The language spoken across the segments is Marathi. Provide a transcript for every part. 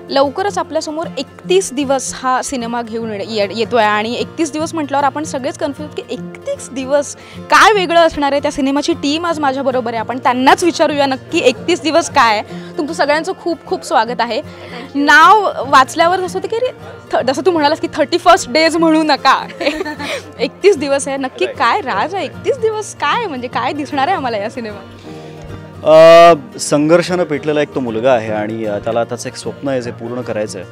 लवकरच आपल्यासमोर 31 दिवस हा सिनेमा घेऊन येतोय आणि 31 दिवस म्हटल्यावर आपण सगळेच कन्फ्यूज की 31 दिवस काय वेगळं असणार आहे. त्या सिनेमाची टीम आज माझ्याबरोबर आहे, आपण त्यांनाच विचारूया नक्की 31 दिवस काय आहे. तुमचं सगळ्यांचं खूप खूप स्वागत आहे. नाव वाचल्यावर जसं होतं की अरे जसं तू म्हणालास की 31 डेज म्हणू नका 31 दिवस आहे. नक्की काय राज आहे 31 दिवस, काय म्हणजे काय दिसणार आहे आम्हाला या सिनेमात? संघर्षानं पेटलेला एक तो मुलगा आहे आणि त्याला त्याचं एक स्वप्न आहे जे पूर्ण करायचं आहे.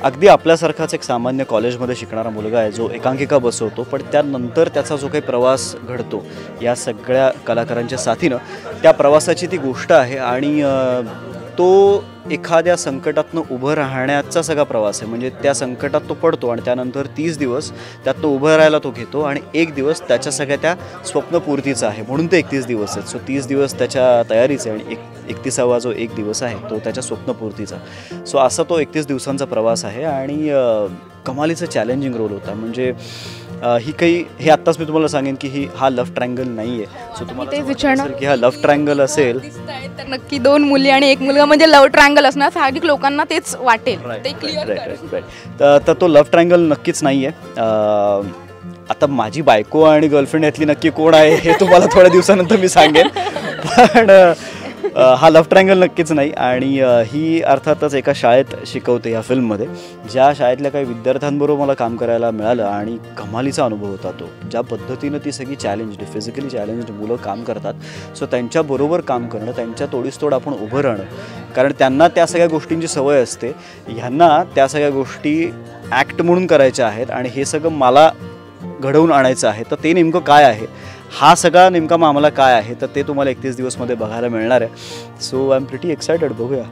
अगदी आपल्यासारखाच एक सामान्य कॉलेजमध्ये शिकणारा मुलगा आहे जो एकांकिका बसवतो, पण त्यानंतर त्याचा जो काही प्रवास घडतो या सगळ्या कलाकारांच्या साथीनं, त्या प्रवासाची ती गोष्ट आहे आणि तो एखाद्या संकटातनं उभं राहण्याचा सगळा प्रवास आहे. म्हणजे त्या संकटात तो पडतो आणि त्यानंतर 30 दिवस त्यात तो उभं राहायला तो घेतो आणि एक दिवस त्याच्या सगळ्या त्या स्वप्नपूर्तीचा आहे, म्हणून ते 31 दिवस आहेत. सो 30 दिवस त्याच्या तयारीचे आणि 31वा जो एक दिवस आहे तो त्याच्या स्वप्नपूर्तीचा. सो असा तो 31 दिवसांचा प्रवास आहे आणि कमालीचं चॅलेंजिंग रोल होता. म्हणजे ही काही हे आत्ताच मी तुम्हाला सांगेन की हा लव्ह ट्रायंगल नाही आहे. सो तुम्हाला ते विचारणार की हा लव्ह ट्रायंगल असेल तर नक्की 2 मुली आणि 1 मुलगा म्हणजे लव्ह ट्रायंगल असणार. साहजिक लोकांना तेच वाटेल. तर तो लव्ह ट्रायंगल नक्कीच नाही आहे. आता माझी बायको आणि गर्लफ्रेंड यातली नक्की कोण आहे हे तुम्हाला थोड्या दिवसानंतर मी सांगेन, पण हा लव्ह ट्रायंगल नक्कीच नाही. आणि ही अर्थातच एका शाळेत शिकवते या फिल्ममध्ये, ज्या शाळेतल्या काही विद्यार्थ्यांबरोबर मला काम करायला मिळालं आणि कमालीचा अनुभव होता तो. ज्या पद्धतीनं ती सगळी चॅलेंज्ड, फिजिकली चॅलेंज्ड मुलं काम करतात, सो त्यांच्याबरोबर काम करणं, त्यांच्या तोडीसतोड आपण उभं राहणं, कारण त्यांना त्या सगळ्या गोष्टींची सवय असते, ह्यांना त्या सगळ्या गोष्टी ॲक्ट म्हणून करायच्या आहेत आणि हे सगळं मला घडवून आणायचं आहे. तर ते नेमकं काय आहे, हा सगळा नेमका मामला काय आहे, तर ते तुम्हाला 31 दिवसमध्ये बघायला मिळणार आहे. So I am pretty excited. बघूया.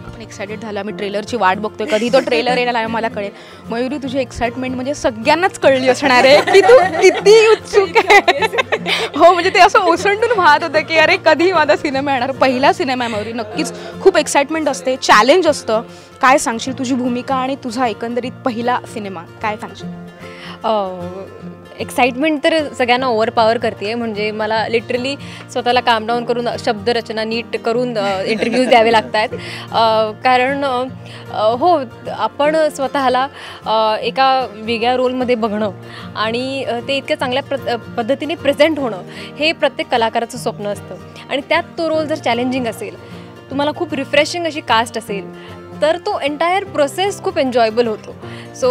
आपण एक्सायटेड झाला. मी ट्रेलरची वाट बघतोय, कधी तो ट्रेलर येणार मला कळेल. मयुरी, तुझी एक्साइटमेंट म्हणजे सगळ्यांनाच कळली असणार आहे की तू किती उत्सुक आहे. हो, म्हणजे ते असं ओसंडून वाहत होतं की अरे कधी माझा सिनेमा येणार. पहिला सिनेमा आहे मयुरी, नक्कीच खूप एक्साइटमेंट असते, चॅलेंज असतं. काय सांगशील तुझी भूमिका आणि तुझा एकंदरीत पहिला सिनेमा, काय सांगशील? एक्साइटमेंट तर सगळ्यांना ओव्हरपॉवर करते आहे. म्हणजे मला लिटरली स्वतःला काम डाऊन करून शब्दरचना नीट करून इंटरव्ह्यूज द्यावे लागत आहेत. कारण हो, आपण स्वतःला एका वेगळ्या रोलमध्ये बघणं आणि ते इतक्या चांगल्या पद्धतीने प्रेझेंट होणं हे प्रत्येक कलाकाराचं स्वप्न असतं. आणि त्यात तो रोल जर चॅलेंजिंग असेल, तुम्हाला खूप रिफ्रेशिंग अशी कास्ट असेल, तर तो एंटायर प्रोसेस खूप एन्जॉयबल होतो. सो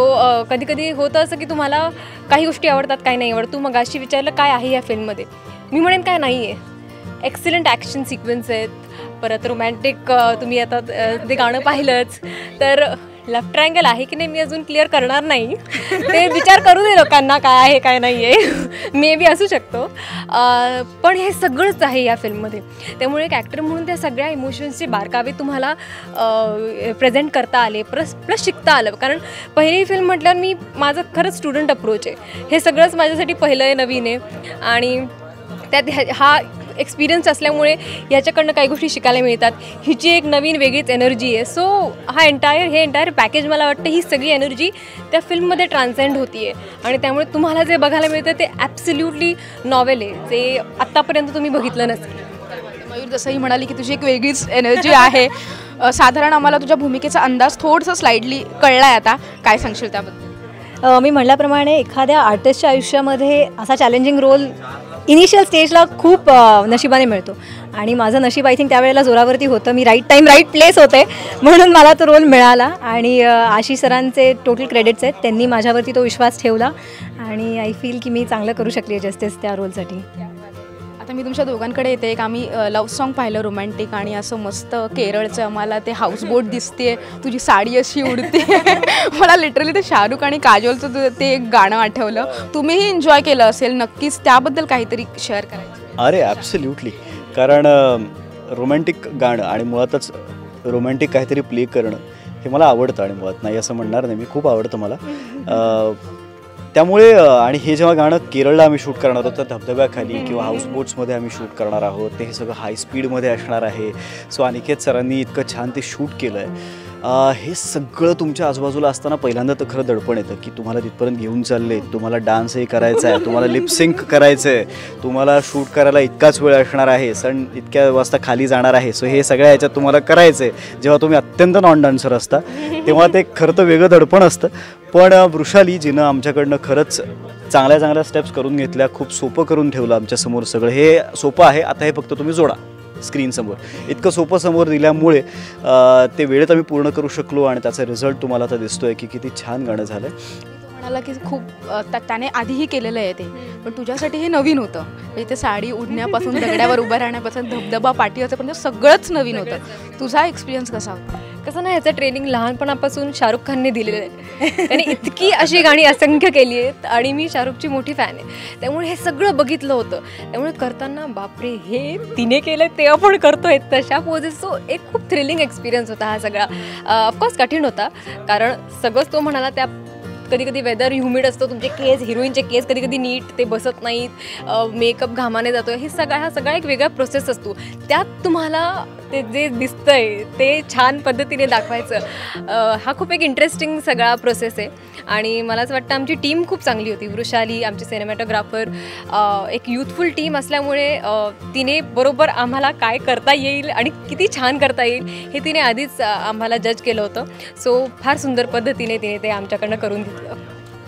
कधी कधी होतं असं की तुम्हाला काही गोष्टी आवडतात, काही नाही आवडत. तू मग अशी विचारलं काय आहे या फिल्ममध्ये, मी म्हणेन काय नाही आहे. एक्सिलंट ॲक्शन सिक्वेन्स आहेत, परत रोमॅन्टिक, तुम्ही आता ते गाणं पाहिलंच. तर लव्ह ट्रायंगल आहे की नाही मी अजून क्लिअर करणार नाही, ते विचार करू दे लोकांना काय आहे काय नाही आहे. मे बी असू शकतो, पण हे सगळंच आहे या फिल्ममध्ये. त्यामुळे एक ॲक्टर म्हणून त्या सगळ्या इमोशन्सचे बारकावे तुम्हाला प्रेझेंट करता आले, प्लस शिकता आलं. कारण पहिली फिल्म म्हटल्यावर माझं खरंच स्टुडंट अप्रोच आहे. हे सगळंच माझ्यासाठी पहिलं आहे, नवीन आहे आणि त्यात हा एक्सपिरियन्स असल्यामुळे याच्याकडनं काही गोष्टी शिकायला मिळतात. हिची एक नवीन वेगळीच एनर्जी आहे. सो हे एंटायर पॅकेज मला वाटतं ही सगळी एनर्जी त्या फिल्ममध्ये ट्रान्सेंड होती आहे आणि त्यामुळे तुम्हाला जे बघायला मिळतं ते ॲब्सल्युटली नॉवेल आहे, जे आत्तापर्यंत तुम्ही बघितलं नसेल. मयूर जसंही म्हणाली की तुझी एक वेगळीच एनर्जी आहे. साधारण आम्हाला तुझ्या भूमिकेचा अंदाज थोडंसं स्लाइडली कळला आहे. आता काय सांगशील त्याबद्दल? मी म्हटल्याप्रमाणे एखाद्या आर्टिस्टच्या आयुष्यामध्ये असा चॅलेंजिंग रोल इनिशियल स्टेजला खूप नशिबाने मिळतो आणि माझं नशीब आय थिंक त्यावेळेला जोरावरती होतं. मी राईट टाईम राईट प्लेस होते म्हणून मला तो रोल मिळाला आणि आशिष सरांचे टोटल क्रेडिट्स आहेत. त्यांनी माझ्यावरती तो विश्वास ठेवला आणि आय फील की मी चांगलं करू शकली जस्टिस त्या रोलसाठी. आता मी तुमच्या दोघांकडे येते. एक आम्ही लव्ह सॉन्ग पाहिलं रोमॅन्टिक आणि असं मस्त केरळचं, आम्हाला ते हाऊसबोट दिसते, तुझी साडी अशी उडते. मला लिटरली ते शाहरुख आणि काजोलचं ते एक गाणं आठवलं. तुम्हीही एन्जॉय केलं असेल नक्कीच, त्याबद्दल काहीतरी शेअर करायचं? अरे ॲब्सल्युटली, कारण रोमॅन्टिक गाणं आणि मुळातच रोमॅन्टिक काहीतरी प्ले करणं हे मला आवडतं आणि मुळात नाही असं म्हणणार नाही, मी खूप आवडतं मला. त्यामुळे आणि हे जेव्हा गाणं केरळला आम्ही शूट करणार आहोत, तर धबधब्याखाली किंवा हाऊसबोट्समध्ये आम्ही शूट करणार आहोत, ते हे सगळं हाय स्पीडमध्ये असणार आहे. सो अनिकेत सरांनी इतकं छान ते शूट केलं आहे हे सगळं तुमच्या आजूबाजूला असताना पहिल्यांदा तर खरं दडपण येतं की तुम्हाला तिथपर्यंत घेऊन चालले, तुम्हाला डान्सही करायचा आहे, तुम्हाला लिपसिंक करायचं आहे, तुम्हाला शूट करायला इतकाच वेळ असणार आहे, सण इतक्या वाजता खाली जाणार आहे, सो हे सगळ्या ह्याच्यात तुम्हाला करायचं आहे. जेव्हा तुम्ही अत्यंत नॉन डान्सर असता तेव्हा ते खरं तर वेगळं दडपण असतं. पण वृषाली जिनं आमच्याकडनं खरंच चांगल्या चांगल्या स्टेप्स करून घेतल्या, खूप सोपं करून ठेवलं आमच्यासमोर सगळं. हे सोपं आहे, आता हे फक्त तुम्ही जोडा स्क्रीनसमोर. इतकं सोपं समोर दिल्यामुळे ते वेळेत आम्ही पूर्ण करू शकलो आणि त्याचा रिझल्ट तुम्हाला आता दिसतोय की किती छान गाणं झालं. म्हणाला की खूप त्याने आधीही केलेलं आहे ते, पण तुझ्यासाठी हे नवीन होतं. म्हणजे ते साडी उडण्यापासून दगड्यावर उभं राहण्यापासून धबधबा पाठी पण सगळंच नवीन होतं. तुझा एक्सपिरियन्स कसा होता? कसं ना, ह्याचं ट्रेनिंग लहानपणापासून शाहरुख खानने दिलेलं आहे. त्याने इतकी अशी गाणी असंख्य केली आहेत आणि मी शाहरुखची मोठी फॅन आहे, त्यामुळे हे सगळं बघितलं होतं. त्यामुळे करताना बापरे, हे तिने केलं ते आपण करतोय तशा पोजेस. सो एक खूप थ्रिलिंग एक्सपिरियन्स होता हा सगळा. ऑफकोर्स कठीण होता, कारण सगळंच तो म्हणाला त्या कधी कधी वेदर ह्युमिड असतो, तुमचे केस, हिरोईनचे केस कधी कधी नीट ते बसत नाहीत, मेकअप घामाने जातो, हा सगळा एक वेगळा प्रोसेस असतो. त्यात तुम्हाला ते जे दिसतंय ते छान पद्धतीने दाखवायचं, हा खूप एक इंटरेस्टिंग सगळा प्रोसेस आहे. आणि मला असं वाटतं आमची टीम खूप चांगली होती. वृषाली आमची सिनेमॅटोग्राफर एक युथफुल टीम असल्यामुळे तिने बरोबर आम्हाला काय करता येईल आणि किती छान करता येईल हे तिने आधीच आम्हाला जज केलं होतं. सो फार सुंदर पद्धतीने तिने ते आमच्याकडनं करून घेतलं.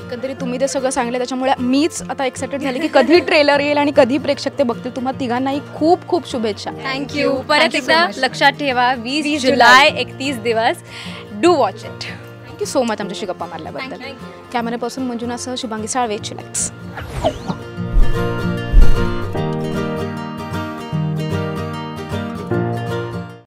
एकंदरीत तुम्ही ते सगळं सांगले, त्याच्यामुळे मीच आता एक्साइटेड झाले की कधी ट्रेलर येईल आणि कधी प्रेक्षक ते बघतील. तुम्हा तिघांनाही खूप खूप शुभेच्छा. थँक्यू. परत एकदा लक्षात ठेवा, 20 जुलै 31 दिवस. Do watch it. Thank you so much आमच्याशी गप्पा मारल्याबद्दल. कॅमेरा पर्सन मंजुनासह शुभांगी साळवे, चिलॅक्स.